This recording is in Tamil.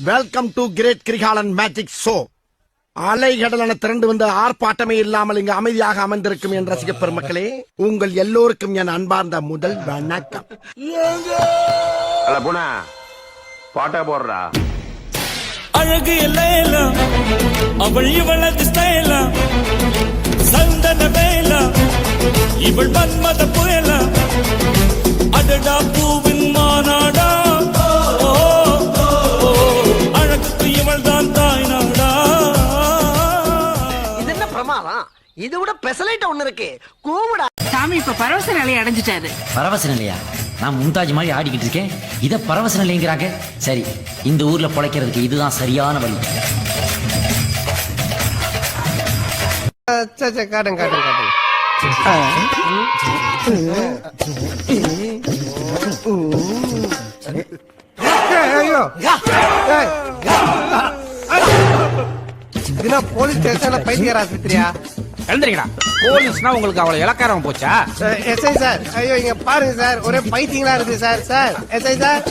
Welcome to great Kirikalan magic show. அலைகடலான திரண்டு வந்து ஆர்ப்பாட்டமே இல்லாமல் இங்கு அமைதியாக அமர்ந்திருக்கும் என் ரசிக பெருமக்களே, உங்கள் எல்லோருக்கும் என் அன்பார்ந்த முதல் வணக்கம். பாட்டா போடுறா அழகு எல்லாம் அவள் இவளது ஸ்டைலா சந்தன வேலா இவள் மன்மத புயலா அடடா பூவின் மாநாடா அழகுக்கு இவள் தான் தாய் நாடா. இது என்ன பிரமாதம்? இது விட பெசலைட் ஒண்ணு இருக்கு. கூவுடா. சாமி இப்ப பரவச நிலை அடைஞ்சிட்டாரு. பரவச நிலையா? நான் மும்தாஜ் மாதிரி ஆடிக்கிட்டு இருக்கேன், இத பரவச நிலைங்கிறாங்க. சரி, இந்த ஊர்ல பொழைக்கிறதுக்கு இதுதான் சரியான வழி. காட்டுங்க காட்டுங்க காட்டுங்க. ஐயோ இதுனா போலீஸ் ஸ்டேஷன்ல பைத்தியர் ஆஸ்பத்திரியா? எழுந்திரிக்கடா. போலீஸ்னா உங்களுக்கு அவ்வளவு இலக்காரம் போச்சா? எஸ்ஐ சார், ஐயோ இங்க பாருங்க சார், ஒரே பைத்தியங்களா இருக்கு சார். Sir SI sir.